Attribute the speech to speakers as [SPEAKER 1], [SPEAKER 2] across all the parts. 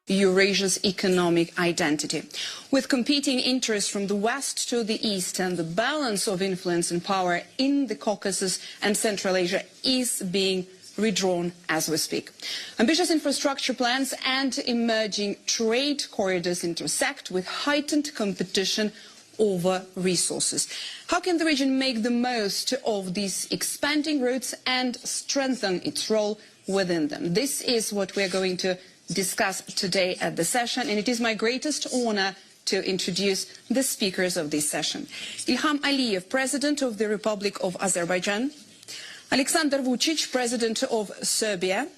[SPEAKER 1] Eurasia's economic identity. With competing interests from the west to the east, and the balance of influence and power in the Caucasus and Central Asia is being redrawn as we speak. Ambitious infrastructure plans and emerging trade corridors intersect with heightened competition over resources. How can the region make the most of these expanding routes and strengthen its role within them? This is what we're going to discuss today at the session, and it is my greatest honor to introduce the speakers of this session. Ilham Aliyev, President of the Republic of Azerbaijan; Alexander Vučić, President of Serbia;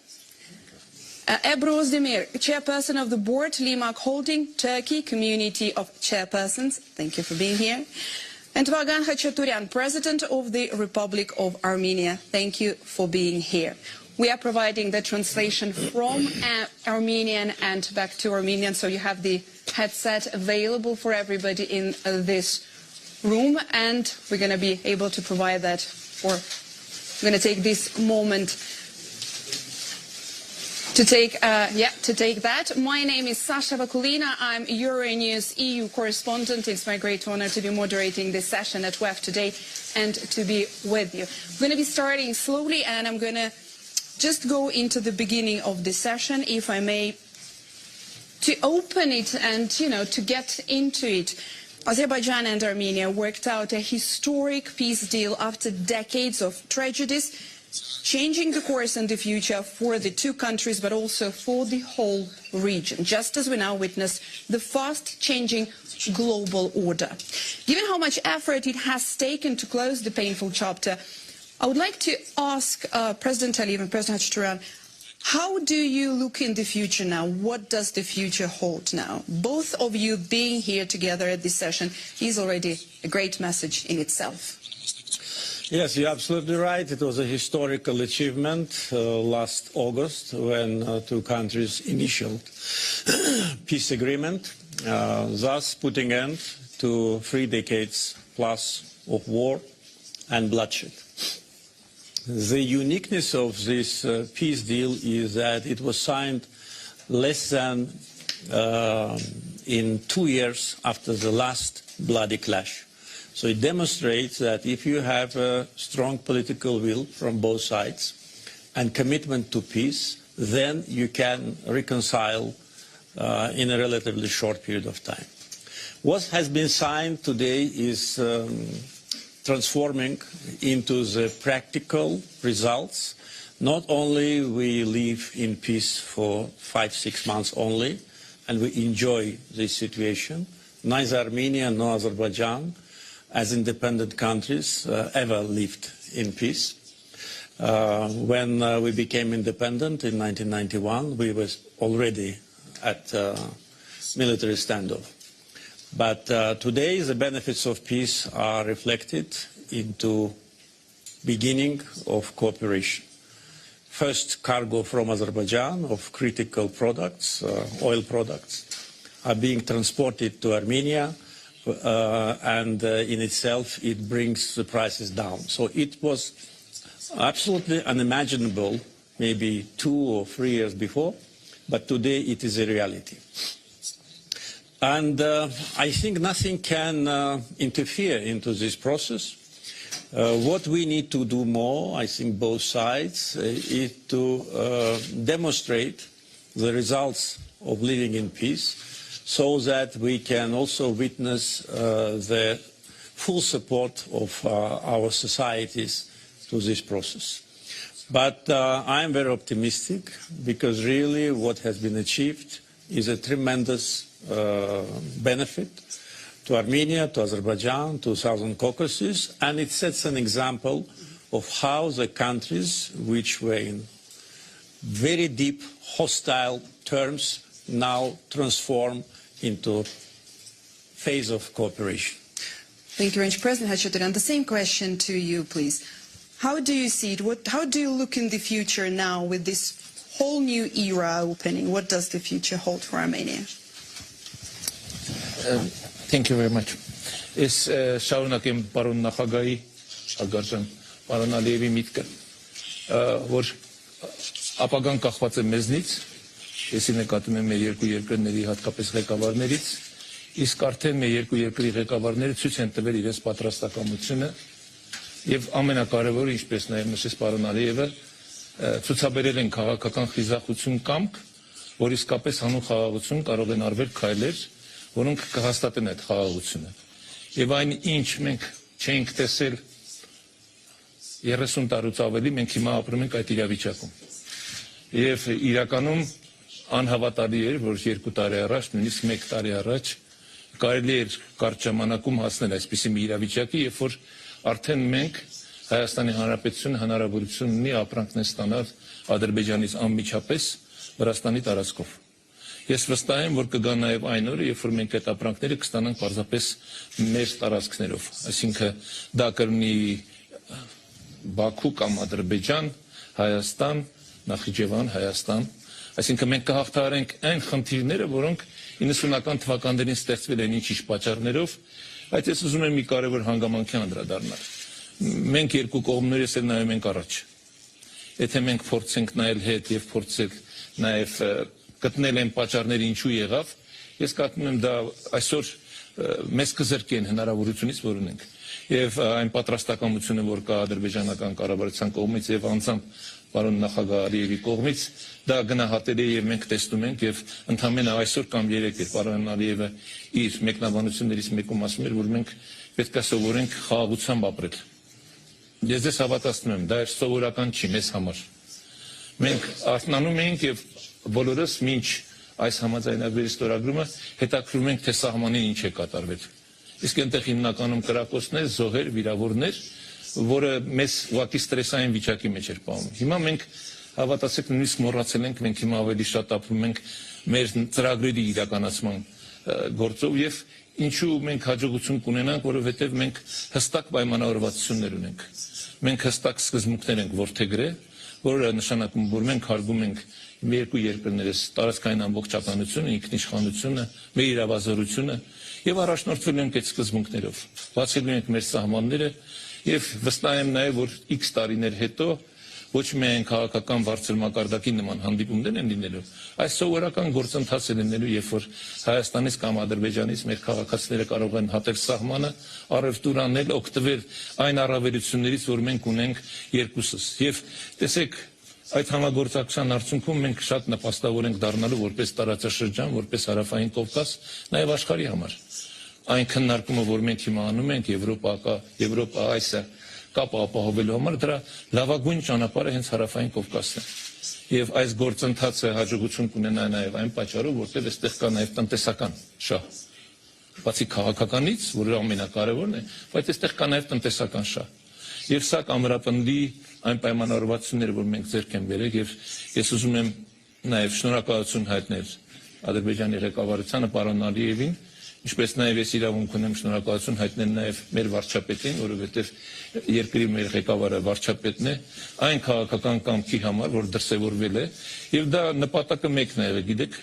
[SPEAKER 1] Ebru Özdemir, Chairperson of the Board, Limak Holding, Turkey, Community of Chairpersons. Thank you for being here. And Vagan Khachaturian, President of the Republic of Armenia. Thank you for being here. We are providing the translation from Armenian and back to Armenian, so you have the headset available for everybody in this room, and we're going to be able to provide that for... I'm going to take this moment to take that. My name is Sasha Vakulina. I'm Euronews EU correspondent. It's my great honor to be moderating this session at WEF today and to be with you. I'm going to be starting slowly, and I'm going to just go into the beginning of this session, if I may, to open it and, to get into it. Azerbaijan and Armenia worked out a historic peace deal after decades of tragedies, changing the course and the future for the two countries, but also for the whole region, just as we now witness the fast-changing global order. Given how much effort it has taken to close the painful chapter, I would like to ask President Aliyev and President Khachaturian, how do you look in the future now? What does the future hold now? Both of you being here together at this session is already a great message in itself.
[SPEAKER 2] Yes, you're absolutely right. It was a historical achievement last August when two countries initialed peace agreement, thus putting end to 3 decades plus of war and bloodshed. The uniqueness of this peace deal is that it was signed less than in 2 years after the last bloody clash. So it demonstrates that if you have a strong political will from both sides and commitment to peace, then you can reconcile in a relatively short period of time. What has been signed today is transforming into the practical results. Not only we live in peace for 5-6 months only, and we enjoy this situation. Neither Armenia nor Azerbaijan, as independent countries, ever lived in peace. When we became independent in 1991, we were already at military standoff. But today the benefits of peace are reflected into beginning of cooperation. First, cargo from Azerbaijan of critical products, oil products, are being transported to Armenia, and in itself it brings the prices down. So it was absolutely unimaginable maybe 2 or 3 years before, but today it is a reality. And I think nothing can interfere into this process. What we need to do more, I think both sides, is to demonstrate the results of living in peace so that we can also witness the full support of our societies to this process. But I am very optimistic because really what has been achieved is a tremendous benefit to Armenia, to Azerbaijan, to Southern Caucasus, and it sets an example of how the countries which were in very deep hostile terms now transform into phase of cooperation.
[SPEAKER 1] Thank you very much, President Khachaturian. The same question to you, please. How do you see it? How do you look in the future now with this whole new era opening? What does the future hold for Armenia?
[SPEAKER 3] Thank you very much. Ես շարունակեմ պարոն նախագահի արգարժան պարոն Ալիևի միտքը, որ ապագան կախված է մեզնից, Եսի նկատում եմ մեր երկու երկրների հատկապես ղեկավարներից, իսկ արդեն մեր երկու երկրի ղեկավարները ցույց են տվել իրենց պատրաստակամությունը եւ ամենակարևորը, ինչպես նաեւ նշեց պարոն Ալիևը, ցուցաբերել են քաղաքական խիզախություն կամք, որ իսկապես հանուն խաղաղություն կարող են արվել քայլեր, որոնք կհաստատեն այդ խաղաղությունը։ Եվ այն ինչ մենք չենք տեսել 30 տարուց ավելի, մենք հիմա ապրում ենք այդ իրավիճակում։ Եվ իրականում անհավատալի էր, որ 2 տարի առաջ, նույնիսկ 1 տարի առաջ կարելի էր կարճ ժամանակում հասնել այսպիսի մի իրավիճակի, երբ որ արդեն մենք Հայաստանի Հանրապետությունը հնարավորություն ունի ապրանքներ ստանալ Ադրբեջանից անմիջապես Վրաստանի տարածքով։ Ես վստահ եմ, որ կգա նաև այն օրը, երբ որ մենք այդ ապրանքները կստանանք պարզապես մեր տարածքներով, այսինքն դա կլինի Բաքու կամ Ադրբեջան, Հայաստան, Նախիջևան, Հայաստան, այսինքն մենք կհաղթահարենք այն խնդիրները, որոնք 90-ական թվականներին ստեղծվել են ինչ-ինչ պատճառներով, այդ ես ուզում եմ մի կարևոր հանգամանքի անդրադառնալ։ Մենք երկու կողմներս էլ նայում ենք առաջ։ Եթե մենք փորձենք նայել հետ եւ փորձենք նաեւ գտնել այն պատճառները ինչու եղավ, ես կարծում եմ դա այսօր մեզ կզրկեն հնարավորությունից, որ ունենք։ Եվ այն պատրաստակամությունը, որ կա ադրբեջանական կառավարության կողմից եւ անձամբ պարոն նախագահ Ալիևի կողմից, դա գնահատելի է եւ մենք տեսնում ենք եւ ընդհանրապես այսօր կամ երեկ էր պարոն Ալիևը իր մեկնաբանություններից մեկում ասում էր, որ մենք պետք է սովորենք խաղաղությամբ ապրել։ Ես ձեզ հավատացնում եմ, դա սովորական չի մեզ համար։ Մենք արթնանում ենք եւ բոլորս մինչ այս համաձայնագրերի ստորագրումը հետաքրում ենք, թե սահմանին ինչ է կատարվել։ Իսկ այնտեղ հիմնականում կրակոցներ, զոհեր, վիրավորներ, որը մեզ ուղղակի ստրեսային վիճակի մեջ էր պահում։ Հիմա մենք հավատացեք նույնիսկ մոռացել ենք, մենք հիմա ավելի շատ ապրում ենք մեր ծրագրերի իրականացման գործով եւ ինչու մենք հաջողություն կունենանք, որովհետեւ մենք հստակ պայմանավորվածություններ ունենք։ Մենք հստակ սկզբունքներ ենք որդեգրել, որը նշանակում որ մենք հարգում ենք մեր երկու երկրներս տարածքային ամբողջականությունը, ինքնիշխանությունը, մեր իրավազորությունը եւ առաջնորդվել ենք այդ սկզբունքներով։ Բացելու ենք մեր սահմանները եւ վստահ եմ նաեւ որ X տարիներ հետո ոչ միայն քաղաքական բարձր մակարդակի նման հանդիպումներ են լինելու, այս սովորական գործընթաց է լինելու, երբ որ Հայաստանից կամ Ադրբեջանից մեր քաղաքացիները կարող են հատել սահմանը, առևտուր անել, օգտվել այն առավելություններից, որ մենք ունենք երկուսս։ Եվ տեսեք, այդ համագործակցության արդյունքում մենք շատ նպաստավոր ենք դառնալու որպես տարածաշրջան, որպես Հարավային Կովկաս, նաև աշխարհի համար։ Այն քննարկումը, որ մենք հիմա անում ենք Եվրոպա այսը կապը ապահովելու համար, դրա լավագույն ճանապարհը հենց Հարավային Կովկասն է։ Եվ այս գործընթացը հաջողություն կունենա նաև այն պատճառով, որտեղ այստեղ կա նաև տնտեսական շահ։ Բացի քաղաքականից, որը ամենակարևորն է, բայց այստեղ կա նաև տնտեսական շահ։ Եվ սա կամրապնդի այն պայմանավորվածությունները, որ մենք ձեռք ենք բերել, եւ ես ուզում եմ նաև շնորհակալություն հայտնել Ադրբեջանի ղեկավարությանը, պարոն Ալիևին, ինչպես նաև ես իրավունք ունեմ շնորհակալություն հայտնել նաև մեր վարչապետին, որովհետև երկրի մեր ղեկավարը վարչապետն է, այն քաղաքական կամքի համար, որ դրսևորվել է, եւ դա նպատակը մեկն է եղել, գիտեք,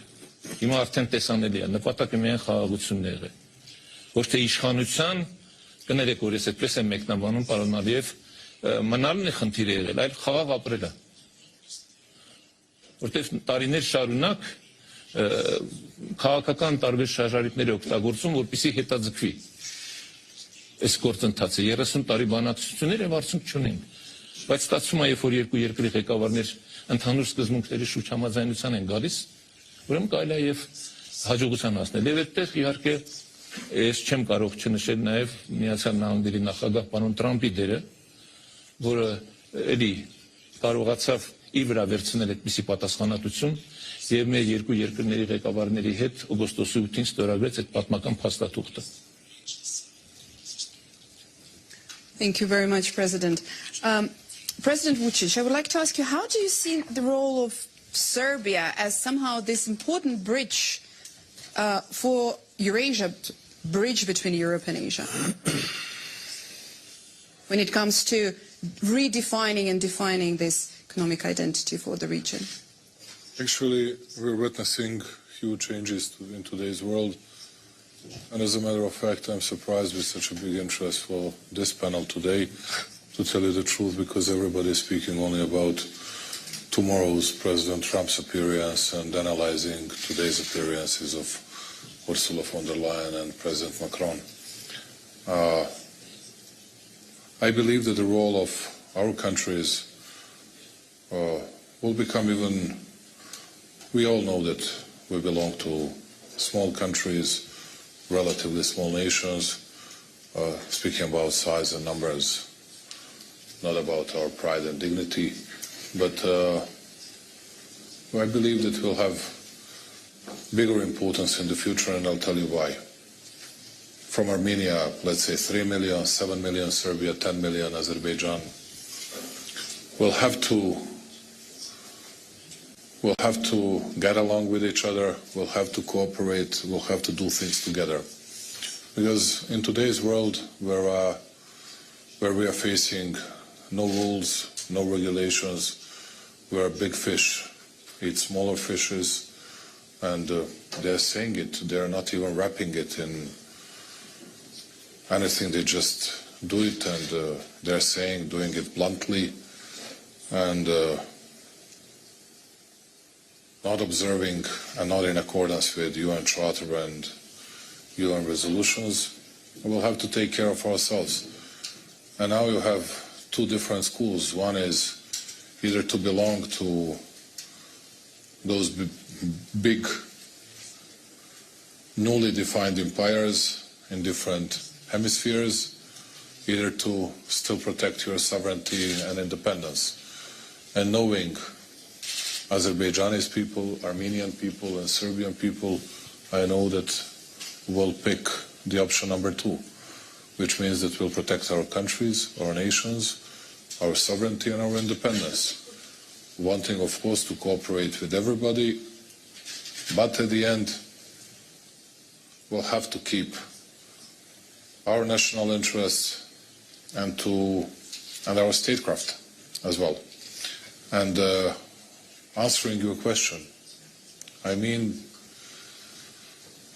[SPEAKER 3] հիմա արդեն տեսանելի է, նպատակը միայն խաղաղությունն է եղել։ Ոչ թե իշխանության, կներեք, որ ես այդպես եմ մեկնաբանում, պարոն Ալիև, մնալն է խնդիրը եղել, այլ խաղաղ ապրելը։ Որտեղ տարիներ շարունակ քաղաքական տարբեր շարժարիքներ օգտագործում, որպեսզի հետաձգվի այս գործընթացը 30 տարի բանակցություններ եւ արդյունք չունեն։ Բայց ստացվում է, երբ որ երկու երկրի ղեկավարներ ընդհանուր սկզբունքների շուրջ համաձայնության են գալիս, ուրեմն կարելի է եւ հաջողության հասնել։ Եվ այդտեղ իհարկե ես չեմ կարող չնշել նաեւ Միացյալ Նահանգների նախագահ պարոն Տրամփի դերը, որը էլի կարողացավ իր վրա վերցնել այդպիսի պատասխանատվություն եւ մեր երկու երկրների ղեկավարների հետ օգոստոսի 8-ին ստորագրեց այդ պատմական փաստաթուղթը։
[SPEAKER 1] Thank you very much, President. President Vučić, I would like to ask you, how do you see the role of Serbia as somehow this important bridge for Eurasia, bridge between Europe and Asia, when it comes to redefining and defining this economic identity for the region?
[SPEAKER 4] Actually, we're witnessing huge changes in today's world. And as a matter of fact, I'm surprised with such a big interest for this panel today, to tell you the truth, because everybody is speaking only about tomorrow's President Trump's appearance and analyzing today's appearances of Ursula von der Leyen and President Macron. I believe that the role of our countries will become even, we all know that we belong to small countries, relatively small nations, speaking about size and numbers, not about our pride and dignity, but I believe that we'll have bigger importance in the future, and I'll tell you why. From Armenia, let's say 3 million, 7 million, Serbia, 10 million, Azerbaijan, we'll have to get along with each other, we'll have to cooperate, we'll have to do things together. Because in today's world where we are facing no rules, no regulations, where big fish eat smaller fishes, and they're saying it, they're not even wrapping it in anything, they just do it, and they're doing it bluntly, and not observing and not in accordance with UN Charter and UN resolutions. We'll have to take care of ourselves. And now you have two different schools. One is either to belong to those big, newly defined empires in different hemispheres, either to still protect your sovereignty and independence. And knowing Azerbaijani people, Armenian people, and Serbian people, I know that we'll pick the option number 2, which means that we'll protect our countries, our nations, our sovereignty and our independence. Wanting, of course, to cooperate with everybody, but at the end, we'll have to keep our national interests and our statecraft as well. And answering your question, I mean,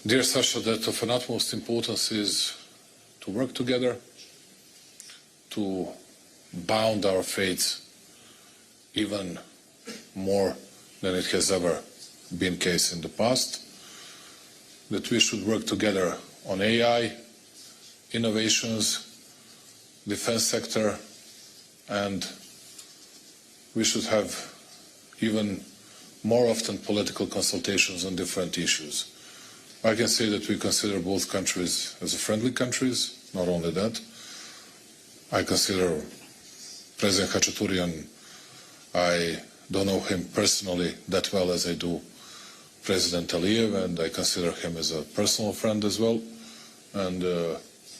[SPEAKER 4] dear Sasha, that of an utmost importance is to work together, to bound our fates even more than it has ever been the case in the past, that we should work together on AI, innovations, defense sector, and we should have even more often political consultations on different issues. I can say that we consider both countries as friendly countries, not only that. I consider President Khachaturian, I don't know him personally that well as I do President Aliyev, and I consider him as a personal friend as well. And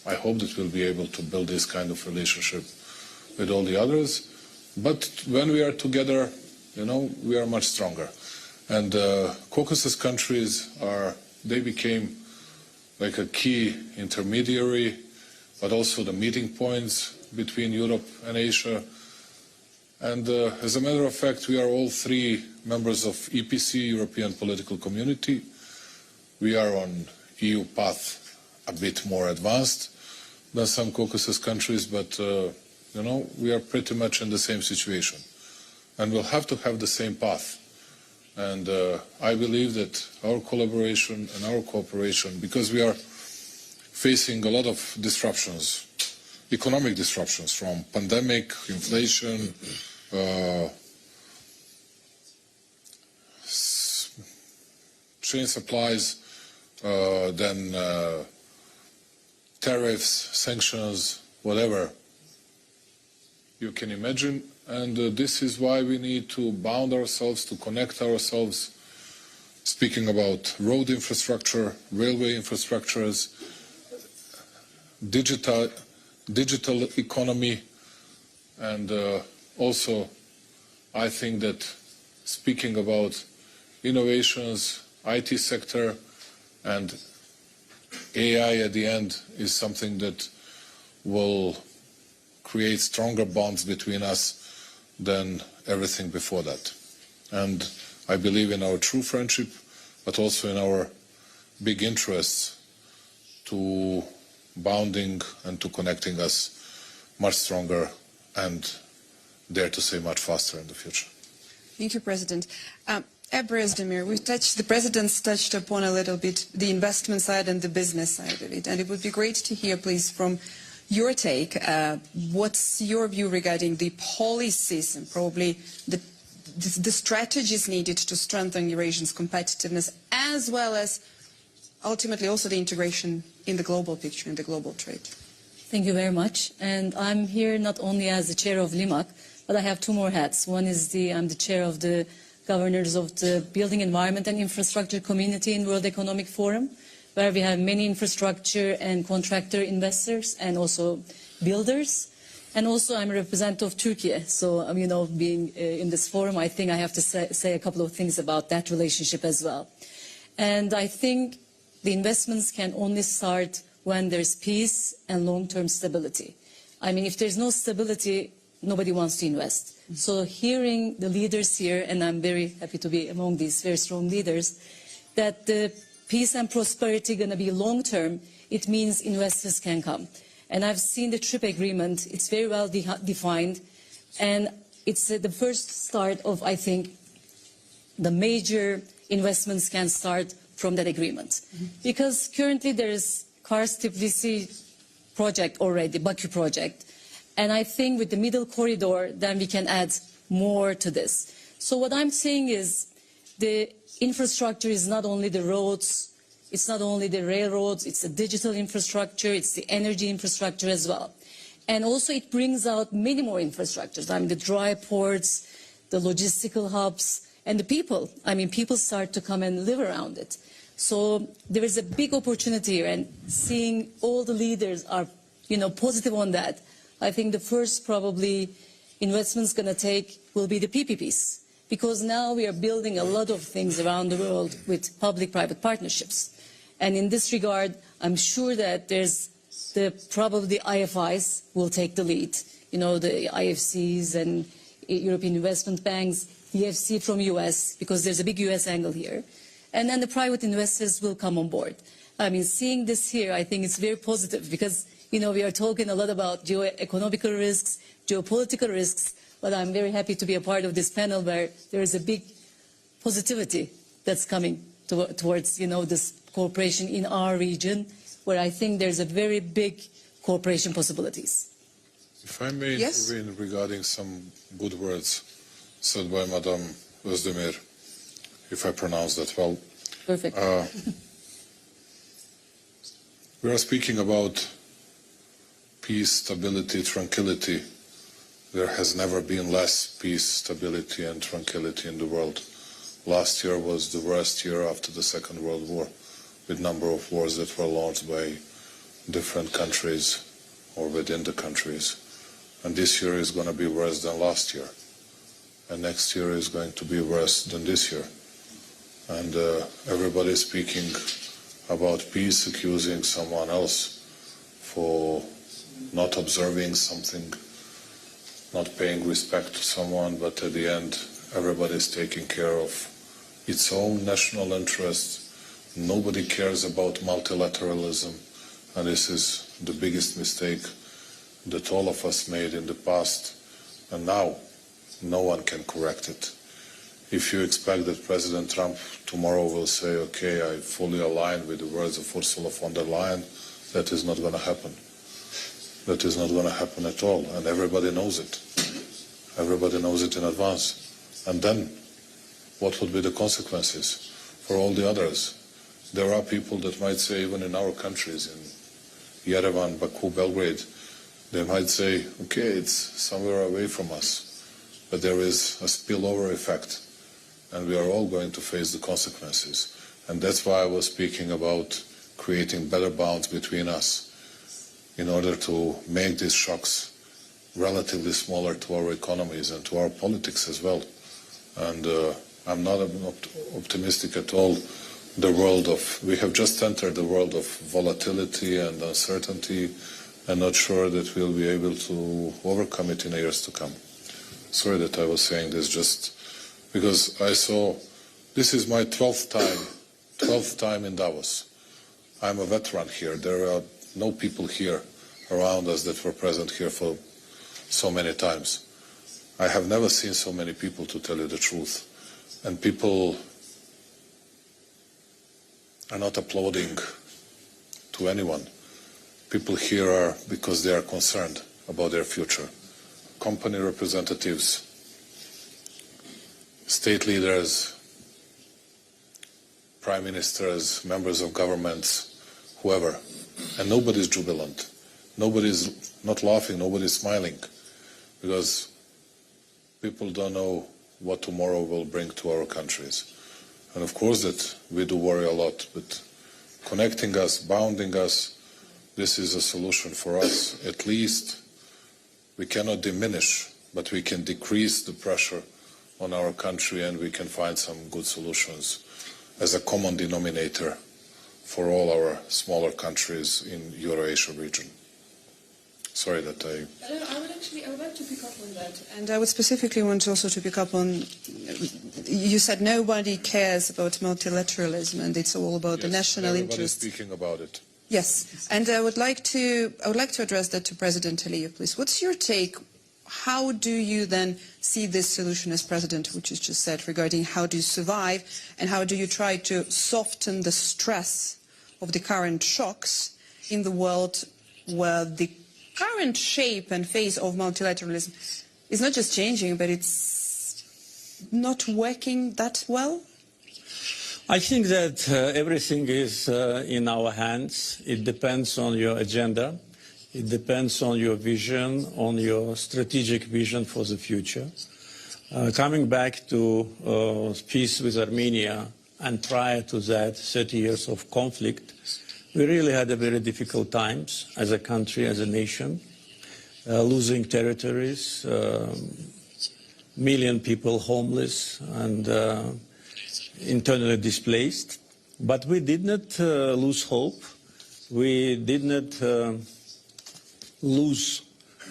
[SPEAKER 4] I hope that we'll be able to build this kind of relationship with all the others. But when we are together, you know, we are much stronger. And Caucasus countries they became like a key intermediary, but also the meeting points between Europe and Asia. And as a matter of fact, we are all 3 members of EPC, European Political Community. We are on EU path a bit more advanced than some Caucasus countries, but you know, we are pretty much in the same situation. And we'll have to have the same path. And I believe that our collaboration and our cooperation, because we are facing a lot of disruptions, economic disruptions from pandemic, inflation, chain supplies, then tariffs, sanctions, whatever you can imagine. And this is why we need to bound ourselves, to connect ourselves, speaking about road infrastructure, railway infrastructures, digital economy, and also I think that speaking about innovations, IT sector, and AI at the end is something that will create stronger bonds between us than everything before that. And I believe in our true friendship, but also in our big interests to bounding and to connecting us much stronger and, dare to say, much faster in the future.
[SPEAKER 1] Thank you, President. Özdemir, the President's touched upon a little bit the investment side and the business side of it, and it would be great to hear, please, from your take, what's your view regarding the policies and probably the strategies needed to strengthen Eurasia's competitiveness, as well as ultimately also the integration in the global picture, in the global trade?
[SPEAKER 5] Thank you very much. And I'm here not only as the chair of LIMAC, but I have two more hats. One is I'm the chair of the governors of the Building Environment and Infrastructure Community in World Economic Forum, where we have many infrastructure and contractor investors and also builders. And also I'm a representative of Turkey. So, being in this forum, I think I have to say a couple of things about that relationship as well. And I think the investments can only start when there's peace and long-term stability. If there's no stability, nobody wants to invest. So hearing the leaders here, and I'm very happy to be among these very strong leaders, that the peace and prosperity are going to be long-term, it means investors can come. And I've seen the TRIP agreement. It's very well defined. And it's the first start of, I think, the major investments can start from that agreement. Because currently there is Kars-Tbilisi project already, Baku project. And I think with the middle corridor, then we can add more to this. So what I'm saying is the infrastructure is not only the roads, it's not only the railroads, it's the digital infrastructure, it's the energy infrastructure as well. And also it brings out many more infrastructures. The dry ports, the logistical hubs, and the people. People start to come and live around it. So there is a big opportunity here, and seeing all the leaders are, positive on that. I think the first probably investments going to take will be the PPPs, because now we are building a lot of things around the world with public-private partnerships. And in this regard, I'm sure that probably the IFIs will take the lead, the IFCs and European investment banks, the EFC from US, because there's a big US angle here. And then the private investors will come on board. Seeing this here, I think it's very positive because we are talking a lot about geo-economical risks, geopolitical risks, but I'm very happy to be a part of this panel where there is a big positivity that's coming towards, this cooperation in our region, where I think there's a very big cooperation possibilities.
[SPEAKER 4] If I may intervene regarding some good words said by Madam Özdemir, if I pronounce that well.
[SPEAKER 5] Perfect.
[SPEAKER 4] We are speaking about peace, stability, tranquility. There has never been less peace, stability and tranquility in the world. Last year was the worst year after the Second World War, with number of wars that were launched by different countries or within the countries. And this year is going to be worse than last year. And next year is going to be worse than this year. And everybody is speaking about peace, accusing someone else for not observing something, not paying respect to someone, but at the end everybody is taking care of its own national interests. Nobody cares about multilateralism, and this is the biggest mistake that all of us made in the past, and now no one can correct it. If you expect that President Trump tomorrow will say, okay, I fully align with the words of Ursula von der Leyen, that is not going to happen. That is not going to happen at all, and everybody knows it. Everybody knows it in advance. And then, what would be the consequences for all the others? There are people that might say, even in our countries, in Yerevan, Baku, Belgrade, they might say, okay, it's somewhere away from us, but there is a spillover effect, and we are all going to face the consequences. And that's why I was speaking about creating better bonds between us in order to make these shocks relatively smaller to our economies and to our politics as well. And I'm not optimistic at all. We have just entered the world of volatility and uncertainty, and not sure that we'll be able to overcome it in the years to come. Sorry that I was saying this just because I saw, this is my 12th time in Davos. I'm a veteran here. There are no people here around us that were present here for so many times. I have never seen so many people, to tell you the truth. And people are not applauding to anyone. People here are because they are concerned about their future. Company representatives, state leaders, prime ministers, members of governments, whoever. And nobody's jubilant. Nobody's not laughing, nobody's smiling. Because people don't know what tomorrow will bring to our countries. And of course that we do worry a lot, but connecting us, bounding us, this is a solution for us. At least we cannot diminish, but we can decrease the pressure on our country, and we can find some good solutions as a common denominator for all our smaller countries in Eurasia region. Sorry that I
[SPEAKER 1] would like to pick up on that. And I would specifically want also to pick up on, you said nobody cares about multilateralism and it's all about the national interest.
[SPEAKER 4] Speaking about it.
[SPEAKER 1] Yes, and I would like to address that to President Aliyev, please. What's your take? How do you then see this solution as President, which is just said, regarding how do you survive and how do you try to soften the stress of the current shocks in the world where the current shape and phase of multilateralism is not just changing, but it's not working that well?
[SPEAKER 2] I think that everything is in our hands. It depends on your agenda. It depends on your vision, on your strategic vision for the future. Coming back to peace with Armenia, and prior to that, 30 years of conflict, we really had a very difficult times as a country, as a nation, losing territories, million people homeless and internally displaced. But we did not lose hope. We did not lose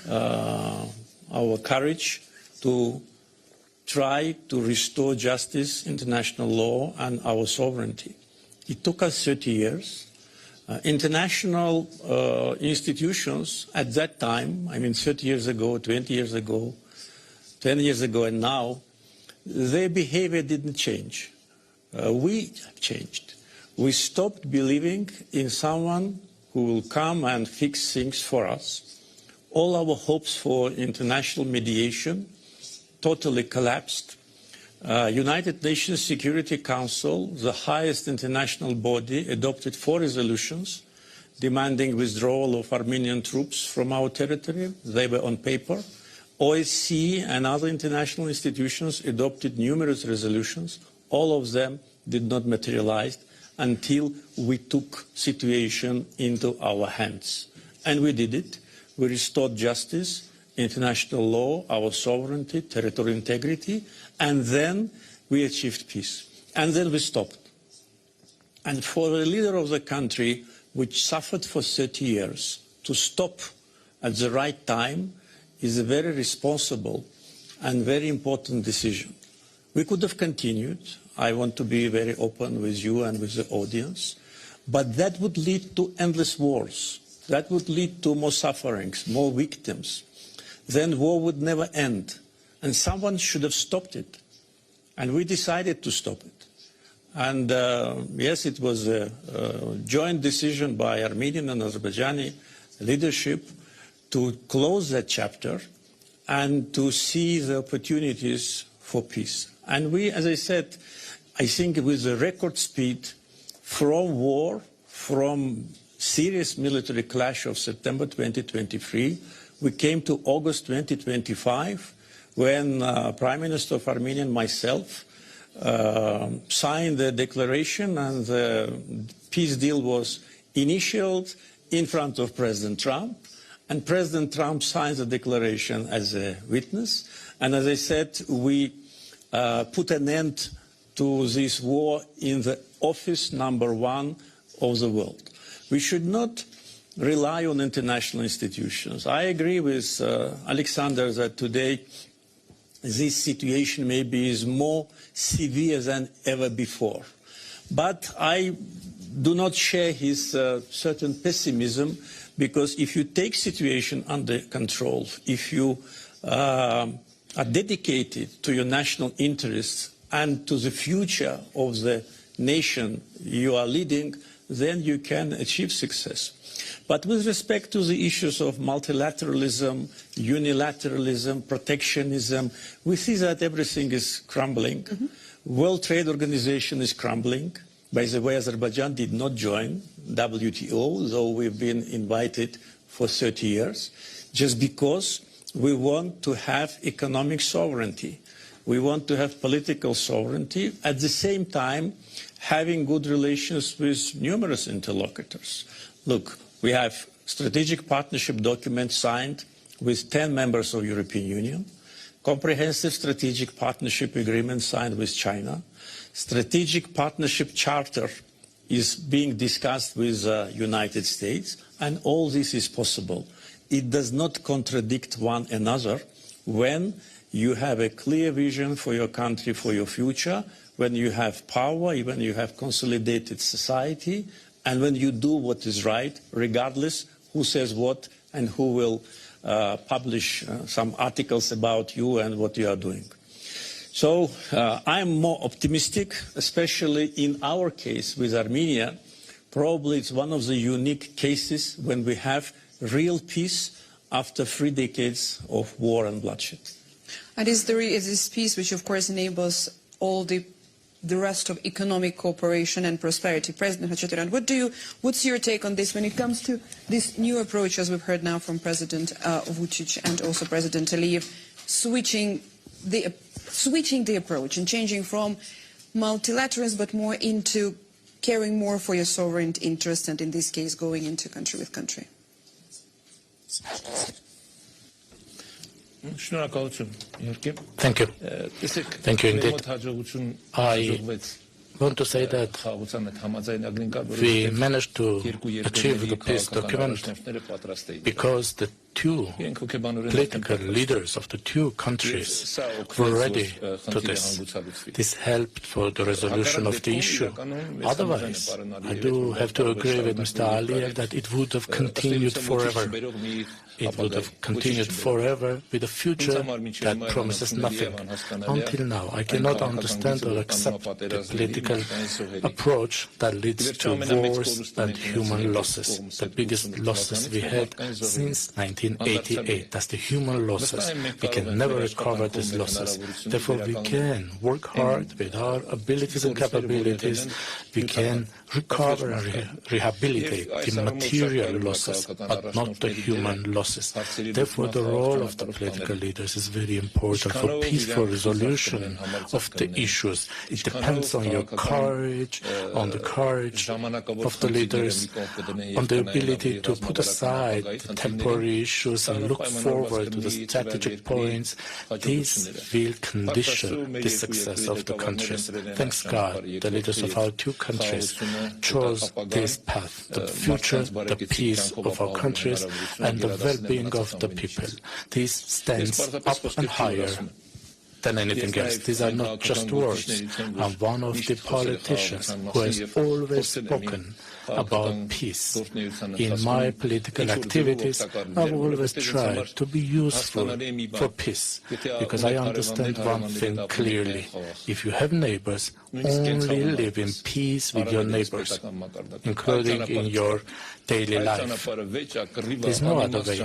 [SPEAKER 2] our courage to try to restore justice, international law, and our sovereignty. It took us 30 years. International institutions at that time, I mean 30 years ago, 20 years ago, 10 years ago and now, their behavior didn't change. We have changed. We stopped believing in someone who will come and fix things for us. All our hopes for international mediation totally collapsed. United Nations Security Council, the highest international body, adopted 4 resolutions demanding withdrawal of Armenian troops from our territory. They were on paper. OSCE and other international institutions adopted numerous resolutions. All of them did not materialize until we took situation into our hands. And we did it. We restored justice, international law, our sovereignty, territorial integrity, and then we achieved peace. And then we stopped. And for the leader of the country, which suffered for 30 years, to stop at the right time is a very responsible and very important decision. We could have continued. I want to be very open with you and with the audience. But that would lead to endless wars. That would lead to more sufferings, more victims. Then war would never end. And someone should have stopped it. And we decided to stop it. And yes, it was a joint decision by Armenian and Azerbaijani leadership to close that chapter and to see the opportunities for peace. And we, as I said, I think with the record speed from war, from serious military clash of September 2023, we came to August 2025, when Prime Minister of Armenia and myself signed the declaration, and the peace deal was initialed in front of President Trump. And President Trump signed the declaration as a witness. And as I said, we put an end to this war in the office #1 of the world. We should not rely on international institutions. I agree with Alexander that today this situation maybe is more severe than ever before. But I do not share his certain pessimism, because if you take situation under control, if you are dedicated to your national interests and to the future of the nation you are leading, then you can achieve success. But with respect to the issues of multilateralism, unilateralism, protectionism, we see that everything is crumbling. World Trade Organization is crumbling. By the way, Azerbaijan did not join WTO, though we've been invited for 30 years, just because we want to have economic sovereignty. We want to have political sovereignty, at the same time having good relations with numerous interlocutors. Look, we have strategic partnership documents signed with 10 members of the European Union, comprehensive strategic partnership agreement signed with China, strategic partnership charter is being discussed with the United States, and all this is possible. It does not contradict one another when you have a clear vision for your country, for your future, when you have power, when you have consolidated society, and when you do what is right, regardless who says what and who will publish some articles about you and what you are doing. So I'm more optimistic, especially in our case with Armenia. Probably it's one of the unique cases when we have real peace after 3 decades of war and bloodshed.
[SPEAKER 1] And is this peace which, of course, enables all the rest of economic cooperation and prosperity. President Khachaturian, what's your take on this when it comes to this new approach, as we've heard now from President Vučić and also President Aliyev, switching the approach and changing from multilateralism but more into caring more for your sovereign interests, and in this case going into country with country?
[SPEAKER 6] Thank you. Thank you indeed. I want to say that we managed to achieve the peace document because the two political leaders of the two countries were ready to this. This helped for the resolution of the issue. Otherwise, I do have to agree with Mr. Aliyev that it would have continued forever. It would have continued forever with a future that promises nothing. Until now, I cannot understand or accept the political approach that leads to wars and human losses. The biggest losses we had since 1988. That's the human losses. We can never recover these losses. Therefore, we can work hard with our abilities and capabilities. We can recover and rehabilitate the material losses, but not the human losses. Therefore, the role of the political leaders is very important for peaceful resolution of the issues. It depends on your courage, on the courage of the leaders, on the ability to put aside the temporary issues and look forward to the strategic points. This will condition the success of the countries. Thanks God, the leaders of our two countries chose this path, the future, the peace of our countries, and the well-being of the people. This stands up and higher than anything else. These are not just words. I'm one of the politicians who has always spoken about peace. In my political activities, I've always tried to be useful for peace, because I understand one thing clearly. If you have neighbors, only live in peace with your neighbors, including in your daily life. There's no other way.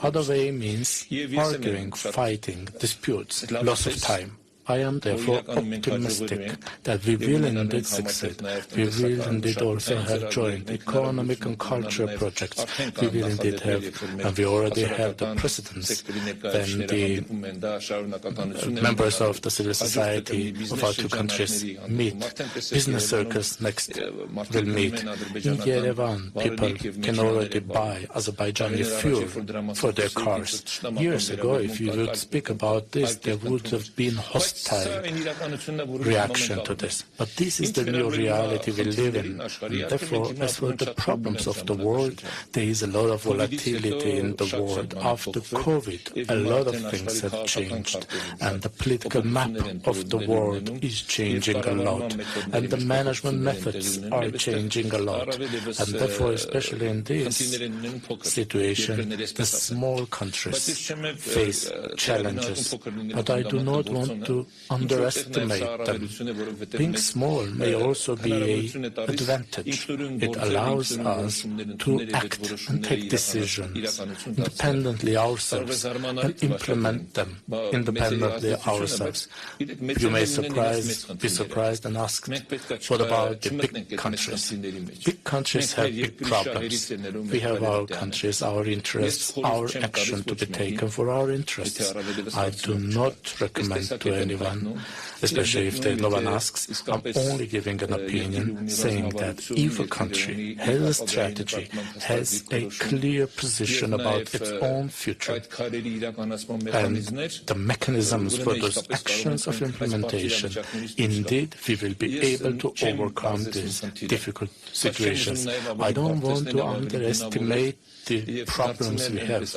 [SPEAKER 6] Other way means arguing, fighting, disputes, loss of time. I am therefore optimistic that we will indeed succeed. We will indeed also have joint economic and cultural projects. We will indeed have, and we already have the precedents, when the members of the civil society of our two countries meet. Business circles next will meet. In Yerevan, people can already buy Azerbaijani fuel for their cars. Years ago, if you would speak about this, there would have been hostility hostile reaction to this. But this is the new reality we live in. And therefore, as for the problems of the world, there is a lot of volatility in the world. After COVID, a lot of things have changed, and the political map of the world is changing a lot, and the management methods are changing a lot. And therefore, especially in this situation, the small countries face challenges. But I do not want to underestimate them. Being small may also be an advantage. It allows us to act and take decisions independently ourselves and implement them independently ourselves. You may be surprised and ask, what about the big countries? Big countries have big problems. We have our countries, our interests, our action to be taken for our interests. I do not recommend to anyone, especially if no one asks, I'm only giving an opinion saying that if a country has a strategy, has a clear position about its own future, and the mechanisms for those actions of implementation, indeed we will be able to overcome these difficult situations. I don't want to underestimate the problems we have.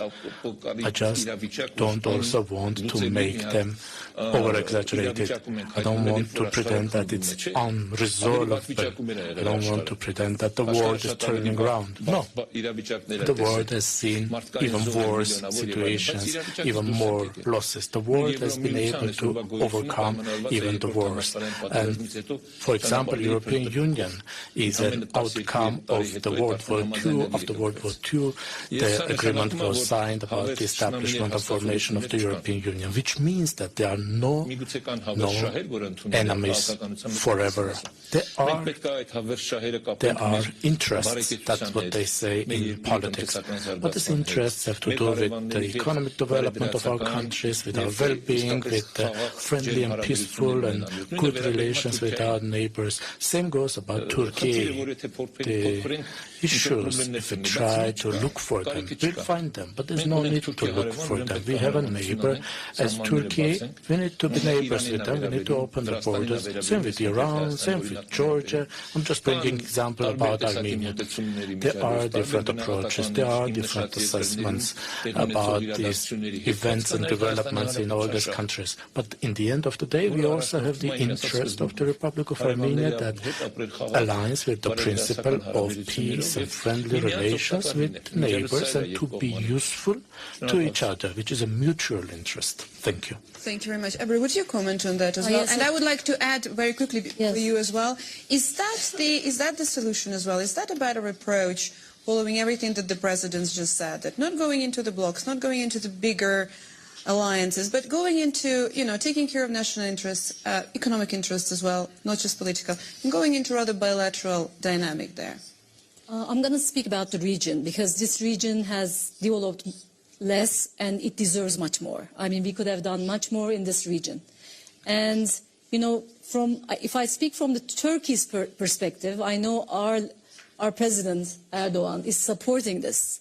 [SPEAKER 6] I just don't also want to make them over-exaggerated. I don't want to pretend that it's unresolvable. I don't want to pretend that the world is turning around. No. The world has seen even worse situations, even more losses. The world has been able to overcome even the worst. And, for example, the European Union is an outcome of the World War II. After World War II, the agreement was signed about the establishment and formation of the European Union, which means that there are no enemies forever. There are interests, that's what they say in politics. But these interests have to do with the economic development of our countries, with our well-being, with friendly and peaceful and good relations with our neighbors. Same goes about Turkey. The issues, if we try to look for them, we'll find them, but there's no need to look for them. We have a neighbor as Turkey. We need to be neighbors with them. We need to open the borders. Same with Iran, same with Georgia. I'm just bringing example about Armenia. There are different approaches. There are different assessments about these events and developments in all these countries. But in the end of the day, we also have the interest of the Republic of Armenia that aligns with the principle of peace and friendly relations with neighbors and to be useful to each other, which is a mutual interest. Thank you.
[SPEAKER 1] Thank you very much. Ebru, would you comment on that as well?
[SPEAKER 5] Yes,
[SPEAKER 1] and I would like to add very quickly for you as well. Is that the solution as well? Is that a better approach following everything that the president's just said? That not going into the blocs, not going into the bigger alliances, but going into, taking care of national interests, economic interests as well, not just political, and going into rather bilateral dynamic there?
[SPEAKER 5] I'm going to speak about the region because this region has developed less and it deserves much more. I mean, we could have done much more in this region. And, if I speak from the Turkey's perspective, I know our president, Erdogan, is supporting this.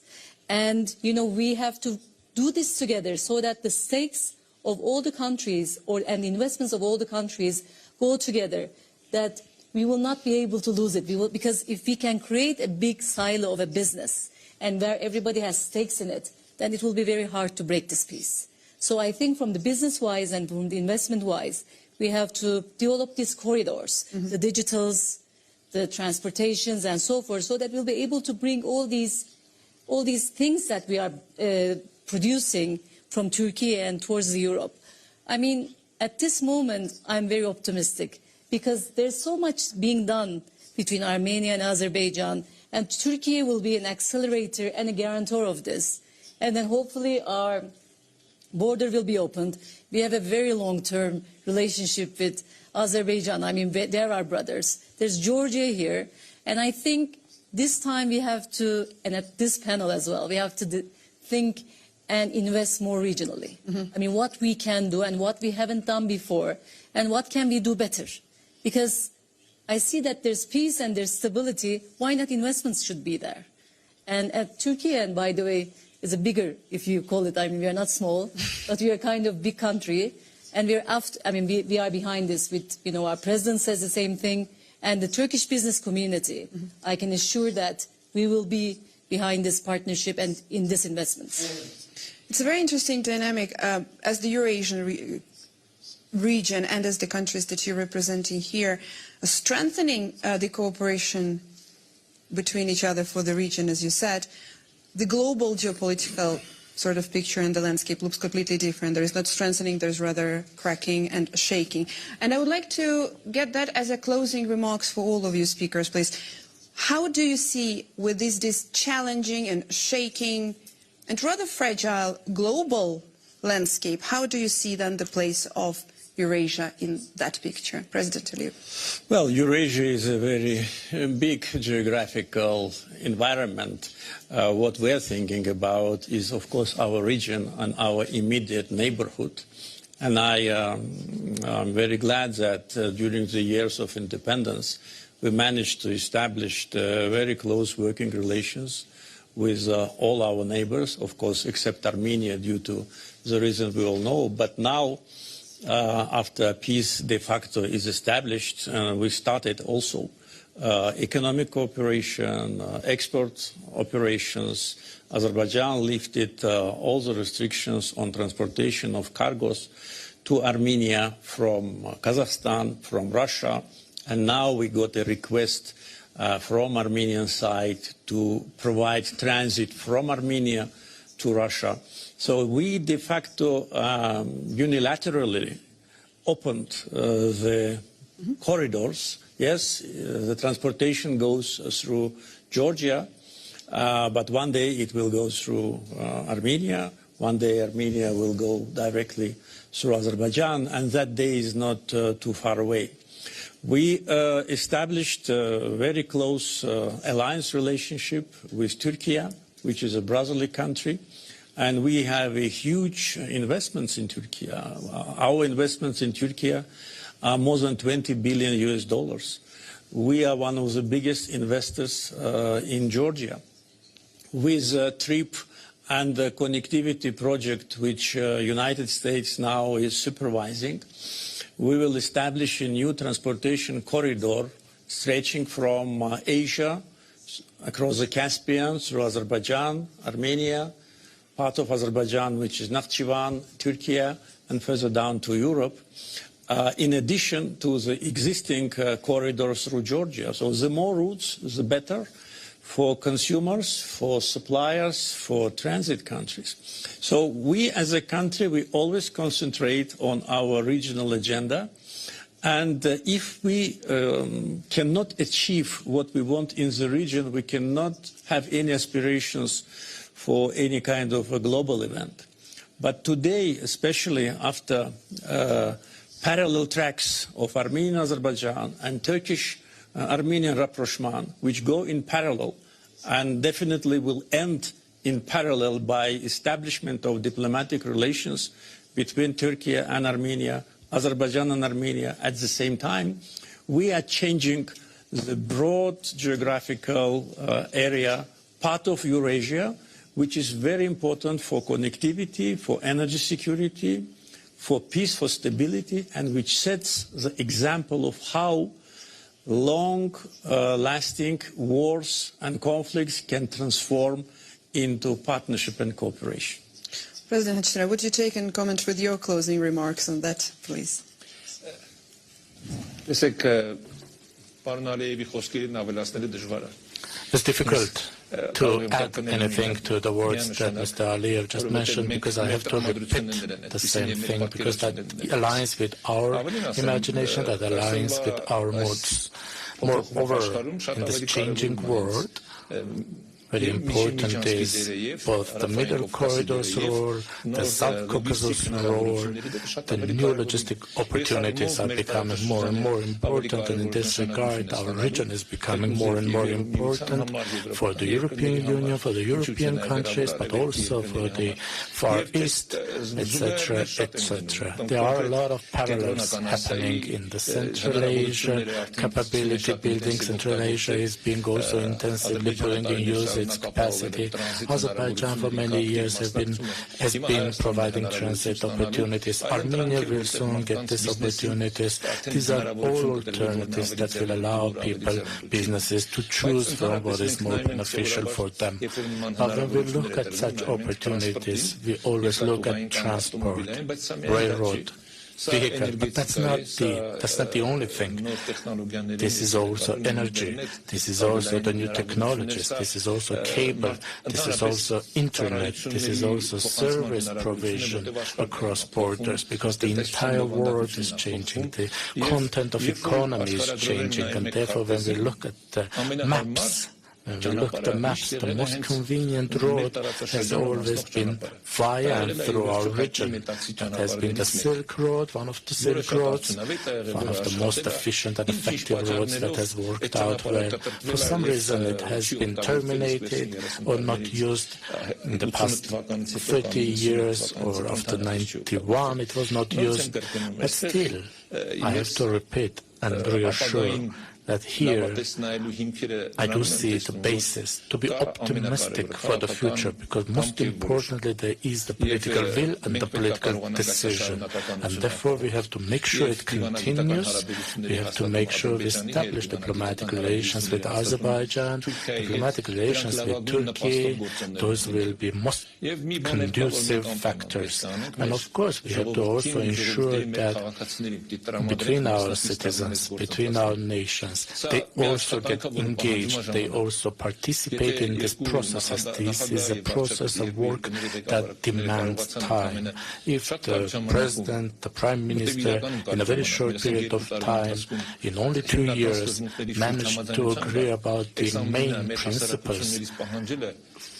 [SPEAKER 5] And, we have to do this together so that the stakes of all the countries and the investments of all the countries go together, that we will not be able to lose it. Because if we can create a big silo of a business and where everybody has stakes in it, then it will be very hard to break this peace. So I think from the business-wise and from the investment-wise, we have to develop these corridors, the digitals, the transportations and so forth, so that we'll be able to bring all these things that we are producing from Turkey and towards Europe. I mean, at this moment, I'm very optimistic because there's so much being done between Armenia and Azerbaijan, and Turkey will be an accelerator and a guarantor of this. And then hopefully our border will be opened. We have a very long-term relationship with Azerbaijan. I mean, they're our brothers. There's Georgia here. And I think this time we have to, and at this panel as well, we have to think and invest more regionally. I mean, what we can do and what we haven't done before, and what can we do better? Because I see that there's peace and there's stability. Why not investments should be there? And Turkey, and by the way, is a bigger, if you call it, I mean, we are not small, but we are kind of big country. And we are behind this with, our president says the same thing, and the Turkish business community. I can assure that we will be behind this partnership and in this investment.
[SPEAKER 1] It's a very interesting dynamic as the Eurasian region and as the countries that you're representing here, strengthening the cooperation between each other for the region, as you said. The global geopolitical sort of picture and the landscape looks completely different. There is not strengthening, there's rather cracking and shaking. And I would like to get that as a closing remarks for all of you speakers, please. How do you see with this challenging and shaking and rather fragile global landscape, how do you see then the place of Eurasia in that picture? President Aliyev.
[SPEAKER 2] Well, Eurasia is a very big geographical environment. What we're thinking about is, of course, our region and our immediate neighborhood. And I'm very glad that during the years of independence, we managed to establish very close working relations with all our neighbors, of course, except Armenia, due to the reasons we all know. But now, after peace de facto is established, we started also economic cooperation, export operations. Azerbaijan lifted all the restrictions on transportation of cargoes to Armenia from Kazakhstan, from Russia, and now we got a request from Armenian side to provide transit from Armenia to Russia. So we de facto unilaterally opened the corridors. Yes, the transportation goes through Georgia, but one day it will go through Armenia. One day Armenia will go directly through Azerbaijan, and that day is not too far away. We established a very close alliance relationship with Turkey, which is a brotherly country, and we have a huge investments in Turkey. Our investments in Turkey are more than $20 billion US. We are one of the biggest investors in Georgia. With TRIP and the connectivity project, which United States now is supervising, we will establish a new transportation corridor stretching from Asia across the Caspian through Azerbaijan, Armenia, part of Azerbaijan, which is Nakhchivan, Turkey, and further down to Europe, in addition to the existing corridor through Georgia. So the more routes, the better for consumers, for suppliers, for transit countries. So we as a country, we always concentrate on our regional agenda. And if we cannot achieve what we want in the region, we cannot have any aspirations for any kind of a global event. But today, especially after parallel tracks of Armenian Azerbaijan and Turkish Armenian rapprochement, which go in parallel and definitely will end in parallel by establishment of diplomatic relations between Turkey and Armenia, Azerbaijan and Armenia at the same time, we are changing the broad geographical area, part of Eurasia, which is very important for connectivity, for energy security, for peace, for stability, and which sets the example of how long-lasting wars and conflicts can transform into partnership and cooperation.
[SPEAKER 1] President Hachira, would you take and comment with your closing remarks on that, please?
[SPEAKER 6] It's difficult to add anything to the words that Mr. Aliyev just mentioned, because I have to repeat the same thing, because that aligns with our imagination, that aligns with our moods. Moreover, in this changing world, very important is both the Middle Corridor's role, the South Caucasus role. The new logistic opportunities are becoming more and more important, and in this regard, our region is becoming more and more important for the European Union, for the European countries, but also for the Far East, etc., etc. There are a lot of parallels happening in the Central Asia. Capability building Central Asia is being also intensively putting in use its capacity. Azerbaijan for many years has been providing transit opportunities. Armenia will soon get these opportunities. These are all alternatives that will allow people, businesses to choose from what is more beneficial for them. But when we look at such opportunities, we always look at transport, railroad, vehicle, but that's not the only thing. This is also energy. This is also the new technologies. This is also cable. This is also internet. This is also service provision across borders, because the entire world is changing. The content of economy is changing, and therefore when we look at the maps, when we look at the maps, the most convenient road has always been via and through our region. It has been the Silk Road, one of the Silk Roads, one of the most efficient and effective roads that has worked out well. For some reason it has been terminated or not used in the past 30 years, or after 91 it was not used. But still, I have to repeat and reassure that here I do see the basis to be optimistic for the future, because most importantly there is the political will and the political decision, and therefore we have to make sure it continues. We have to make sure we establish diplomatic relations with Azerbaijan, diplomatic relations with Turkey. Those will be most conducive factors, and of course we have to also ensure that between our citizens, between our nations, they also get engaged, they also participate in this process, as this is a process of work that demands time. If the President, the Prime Minister, in a very short period of time, in only 2 years, managed to agree about the main principles,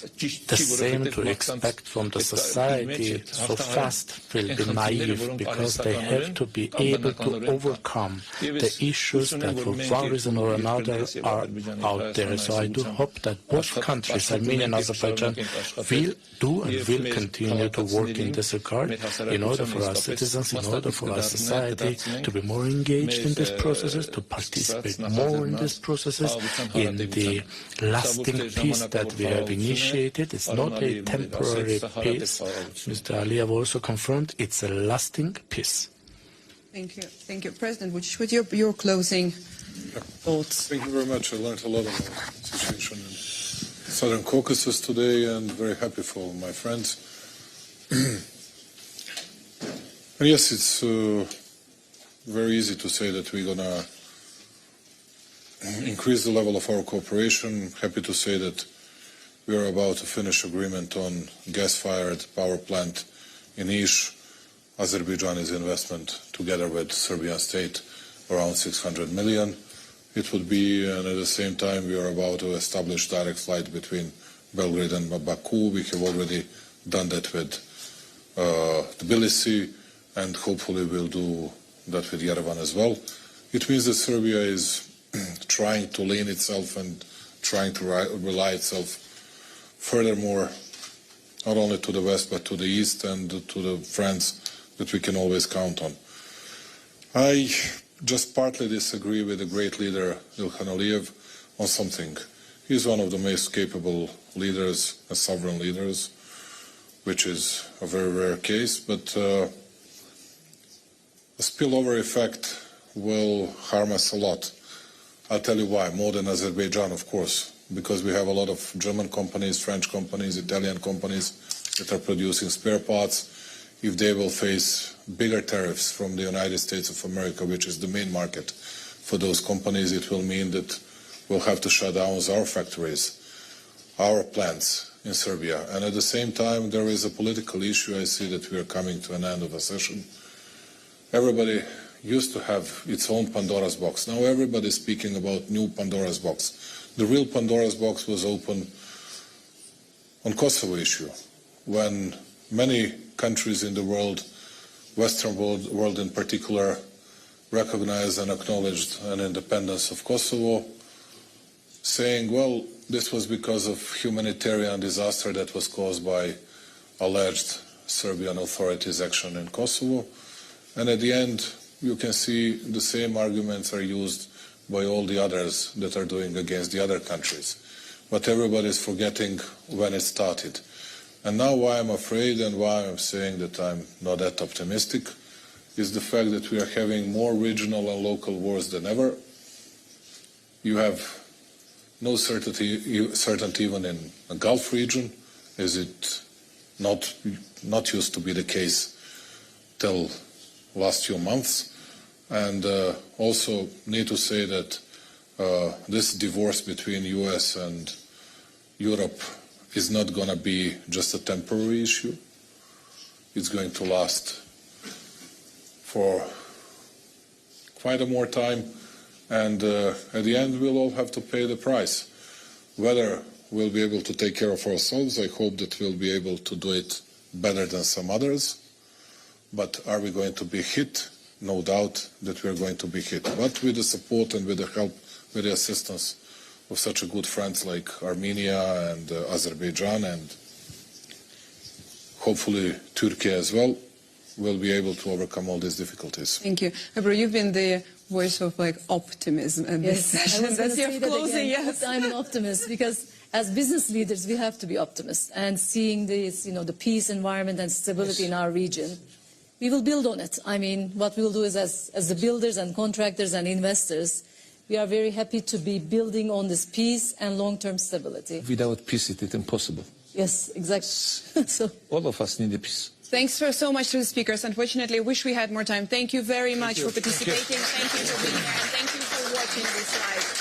[SPEAKER 6] the same to expect from the society so fast will be naive, because they have to be able to overcome the issues that for one reason or another are out there. So I do hope that both countries, Armenia and Azerbaijan, will do and will continue to work in this regard, in order for our citizens, in order for our society to be more engaged in these processes, to participate more in these processes, in the lasting peace that we have initiated. It's not a temporary peace. Mr. Aliyev also confirmed it's a lasting peace.
[SPEAKER 1] Thank you. Thank you. President, with your closing thoughts.
[SPEAKER 4] Thank you very much. I learned a lot about the situation in Southern Caucasus today, and very happy for my friends. And yes, it's very easy to say that we're going to increase the level of our cooperation. Happy to say that we are about to finish agreement on gas-fired power plant in Ish. Azerbaijan's investment, together with Serbian state, around 600 million. It would be, and at the same time, we are about to establish direct flight between Belgrade and Baku. We have already done that with Tbilisi, and hopefully we'll do that with Yerevan as well. It means that Serbia is trying to lean itself and trying to rely itself furthermore, not only to the west but to the east, and to the friends that we can always count on. I just partly disagree with the great leader Ilhan Aliyev on something. He's one of the most capable leaders and sovereign leaders, which is a very rare case, but a spillover effect will harm us a lot. I'll tell you why, more than Azerbaijan, of course, because we have a lot of German companies, French companies, Italian companies that are producing spare parts. If they will face bigger tariffs from the United States of America, which is the main market for those companies, it will mean that we'll have to shut down our factories, our plants in Serbia. And at the same time, there is a political issue. I see that we are coming to an end of a session. Everybody used to have its own Pandora's box. Now everybody is speaking about new Pandora's box. The real Pandora's box was open on Kosovo issue, when many countries in the world, Western world in particular, recognized and acknowledged an independence of Kosovo, saying, well, this was because of humanitarian disaster that was caused by alleged Serbian authorities' action in Kosovo. And at the end, you can see the same arguments are used by all the others that are doing against the other countries. but everybody is forgetting when it started. And now why I'm afraid and why I'm saying that I'm not that optimistic is the fact that we are having more regional and local wars than ever. You have no certainty even in the Gulf region, as it not used to be the case till last few months. And also need to say that this divorce between US and Europe is not going to be just a temporary issue. It's going to last for quite a more time, and at the end we'll all have to pay the price. Whether we'll be able to take care of ourselves, I hope that we'll be able to do it better than some others, but are we going to be hit? No doubt that we're going to be hit, but with the support and with the help, with the assistance of such a good friends like Armenia and Azerbaijan, and hopefully Turkey as well, will be able to overcome all these difficulties.
[SPEAKER 1] Thank you. Ebru, you've been the voice of optimism in this session. That's your closing, yes.
[SPEAKER 5] I'm an optimist because as business leaders we have to be optimists, and seeing this, the peace, environment and stability in our region, we will build on it. I mean, what we will do is as the builders and contractors and investors, we are very happy to be building on this peace and long-term stability.
[SPEAKER 3] Without peace, it is impossible.
[SPEAKER 5] Yes, exactly. So
[SPEAKER 3] all of us need a peace.
[SPEAKER 1] Thanks so much to the speakers. Unfortunately, I wish we had more time. Thank you very much for participating. Thank you for being here. And thank you for watching this live.